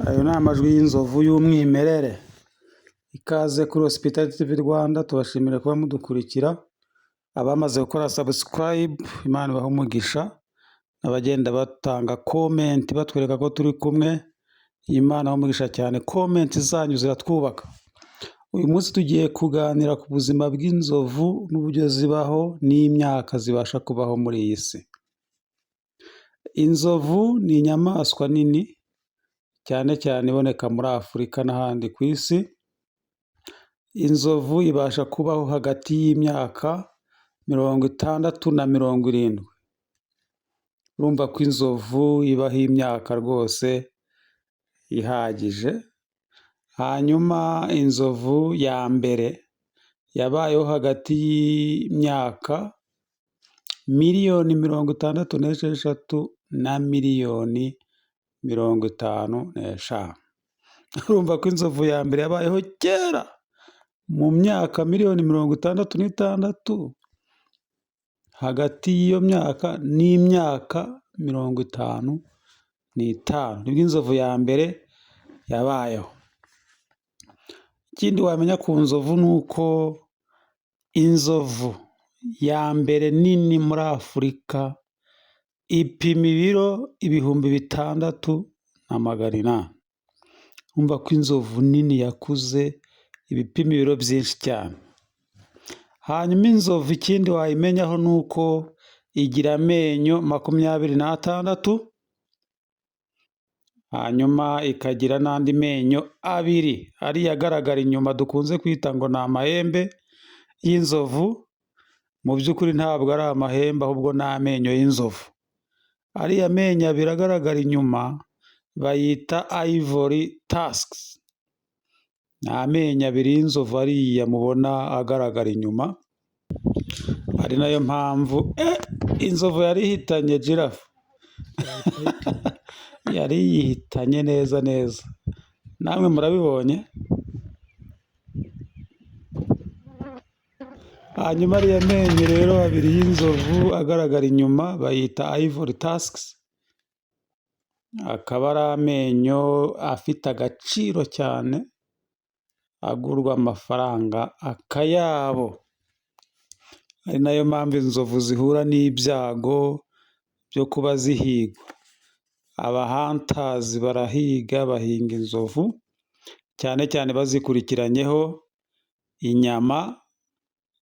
Ayo ni amajwi y'inzovu y'umwimerere. Ikaze kuri Hospitality TV Rwanda, tubashimire kuba mudukurikira. Abamaze gukora subscribe, Imana ibahe umugisha. Abagenda batanga comment batwereka ko turi kumwe, Imana ibahe umugisha cyane. Comment zanyu ziratwubaka. Uyu munsi tugiye kuganira ku buzima bw'inzovu n'uburyo zibaho n'imyaka zibasha kubaho muri iyi si. Inzovu ni inyamaswa nini cyane cyane iboneka muri Afurika n'ahandi ku isi. Inzovu ibasha kubaho hagati y'imyaka 60 na 70. Urumva ko inzovu ibaho imyaka rwose ihagije. Hanyuma inzovu ya mbere yabayeho hagati y'imyaka 1,066,000,000 na 1,055,000. Urumva ko inzovu ya mbere yabayeho kera mu myaka 1,066,000. Hagati y'iyo myaka n'imyaka 55 nibwo inzovu ya mbere yabayeho. Ikindi wamenya ku nzovu ni uko inzovu ya mbere nini muri Afurika ipima ibiro 6,800. Urumva ko inzovu nini yakuze ibipima ibiro byinshi cyane. Hanyuma inzovu ikindi wayimenyaho ni uko igira amenyo 26. Hanyuma ikagira n'andi menyo 2 ariyo agaragara inyuma dukunze kwita ngo ni amahembe y'inzovu. Mu by'ukuri ntabwo ari amahembe ahubwo ni amenyo y'inzovu. Ariya menyo 2 agaragara inyuma bayita ivory tusks. Ni amenyo 2 y'inzovu ariya mubona agaragara inyuma. Ari nayo mpamvu inzovu yari ihitanye giraffe. Yari yihitanye neza neza. Namwe murabibonye? Hanyuma ariya menyo rero 2 y'inzovu agaragara inyuma bayita ivory tusks. Akaba ari amenyo afite agaciro cyane, agurwa amafaranga akayabo. Ari nayo mpamvu inzovu zihura n'ibyago byo kuba zihigwa. Abahantazi barahiga, bahinga inzovu cyane cyane bazikurikiranyeho inyama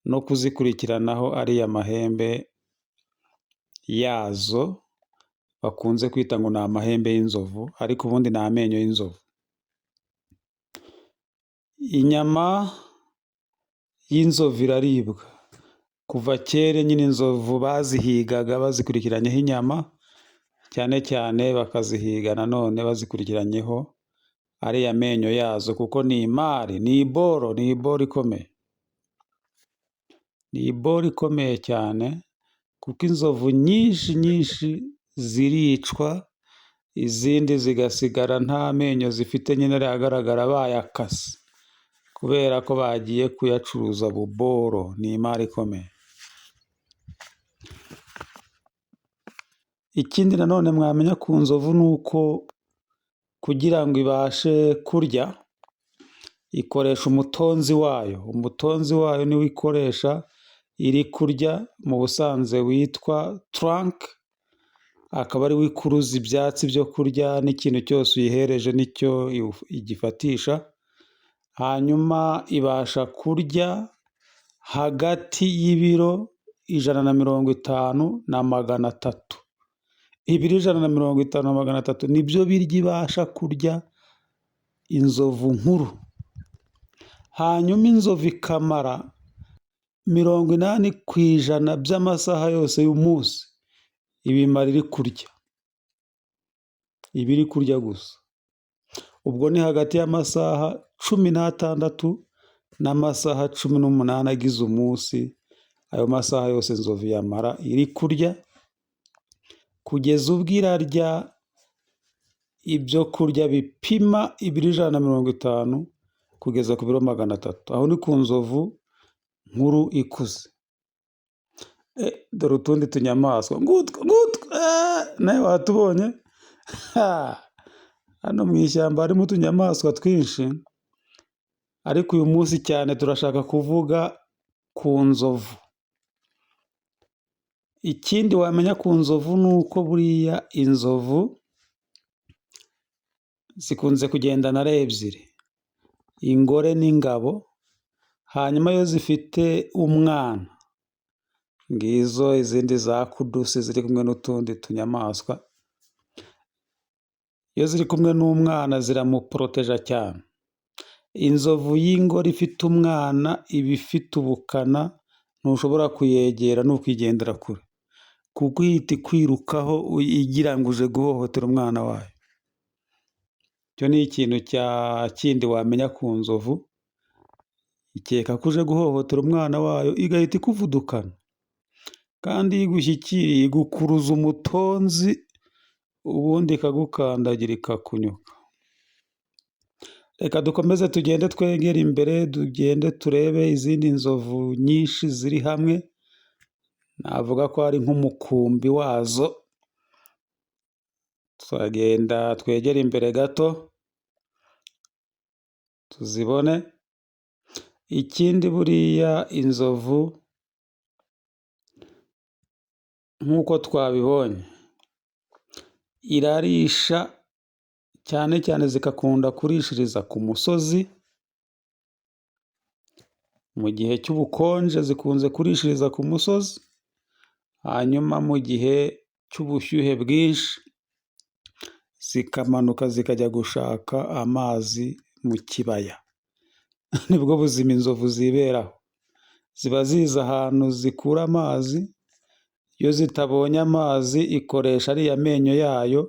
no kuzikurikiranaho ariya mahembe yazo bakunze kwita ngo ni amahembe y'inzovu, ariko ubundi ni amenyo y'inzovu. Inyama y'inzovu iraribwa. Kuva kera nyine inzovu bazihigaga bazikurikiranyeho inyama, cyane cyane bakazihiga nanone bazikurikiranyeho ariya menyo yazo, kuko ni imari, ni iboro ikomeye. Ni iboro ikomeye cyane, kuko inzovu nyinshi ziricwa, izindi zigasigara nta menyo zifite, nyine agaragara bayakase kubera ko bagiye kuyacuruza buboro. Ni imari ikomeye. Ikindi nanone mwamenya ku nzovu ni uko kugira ngo ibashe kurya ikoresha umutonzi wayo. Umutonzi wayo niwo ikoresha iri kurya, mu busanzwe witwa trunk. Akaba ari wikuruza ibyatsi byo kurya n'ikintu cyose uyihereje nicyo igifatisha. Hanyuma ibasha kurya hagati y'ibiro 150 na 300. Ibiro 150 na 300 nibyo biryo ibasha kurya inzovu nkuru. Hanyuma inzovu ikamara 80% by'amasaha yose y'umunsi ibimara iri kurya. Iba iri kurya gusa. Ubwo ni hagati y'amasaha 16 n'amasaha 18 agize umunsi. Ayo masaha yose inzovu yamara iri kurya, kugeza ubwo irarya ibyo kurya bipima ibiro 150 kugeza ku biro 300. Aho ni ku nzovu nkuru ikuze. Dore utundi tunyamaswa ngutwo nawe watubonye. Hano mu ishyamba harimo utunyamaswa twinshi, ariko uyu munsi cyane turashaka kuvuga ku nzovu. Ikindi wamenya ku nzovu ni uko buriya inzovu zikunze kugendana ari ebyiri, ingore n'ingabo, hanyuma iyo zifite umwana, ngizo izindi za kudusi ziri kumwe n'utundi tunyamaswa, iyo ziri kumwe n'umwana ziramuporoteja cyane. Inzovu y'ingore ifite umwana iba ifite ubukana, ntushobora kuyegera ni ukwigendera kure, kuko ihita ikwirukaho igira ngo uje guhohotera umwana wayo. Icyo ni ikintu kindi wamenya ku nzovu, ikeka ko uje guhohotera umwana wayo igahita ikuvudukana, kandi iyo igushyikiriye igukuruza umutonzi, ubundi ikagukandagira ikakunyuka. Reka dukomeze tugende twegera imbere, tugende turebe izindi nzovu nyinshi ziri hamwe, navuga ko ari nk'umukumbi wazo. Turagenda twegere imbere gato tuzibone. Ikindi buriya inzovu nk'uko twabibonye, irarisha cyane cyane, zigakunda kurishiriza ku musozi. Mu gihe cy'ubukonje zikunze kurishiriza ku musozi, hanyuma mu gihe cy'ubushyuhe bwinshi zikamanuka zikajya gushaka amazi mu kibaya. Nibwo buzima inzovu ziberaho, ziba zizi ahantu zikura amazi. Iyo zitabonye amazi ikoresha ariya menyo yayo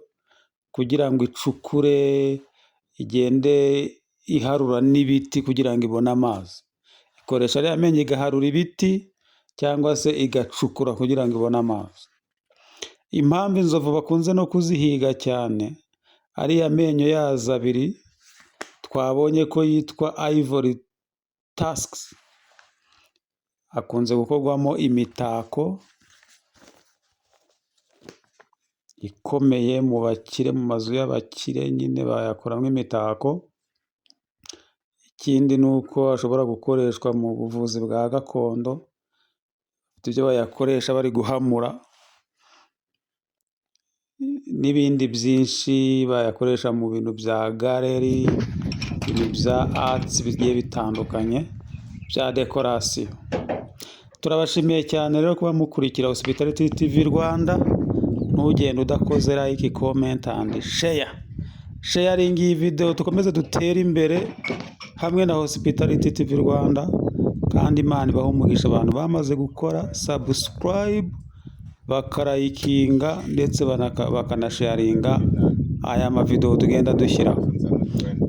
kugira ngo icukure, igende iharura n'ibiti kugira ngo ibone amazi. Ikoresha ariya menyo igaharura ibiti cyangwa se igacukura kugira ngo ibone amazi. Impamvu inzovu bakunze no kuzihiga cyane, ariya menyo yazo abiri twabonye ko yitwa ivory tusks, akunze gukorwamo imitako ikomeye mu bakire, mu mazu y'abakire nyine bayakoramo imitako. Ikindi ni uko ashobora gukoreshwa mu buvuzi bwa gakondo, ibyo bayakoresha bari guhamura, n'ibindi byinshi bayakoresha mu bintu bya galeri, ibintu bya arts bigiye bitandukanye bya dekorasiyo. Turabashimiye cyane rero kuba mukurikira Hospitality TV Rwanda. Ntugende udakoze like, comment and share. Sharing iyi video tukomeze dutere imbere hamwe na Hospitality TV Rwanda, kandi Imana ibahe umugisha abantu bamaze gukora subscribe, bakarayikinga ndetse bakanasharinga aya mavideo tugenda dushyiraho.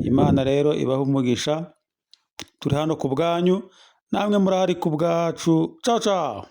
Imana rero ibahe umugisha, turi hano ku bwanyu, namwe murahari ku bwacu. Ciao ciao.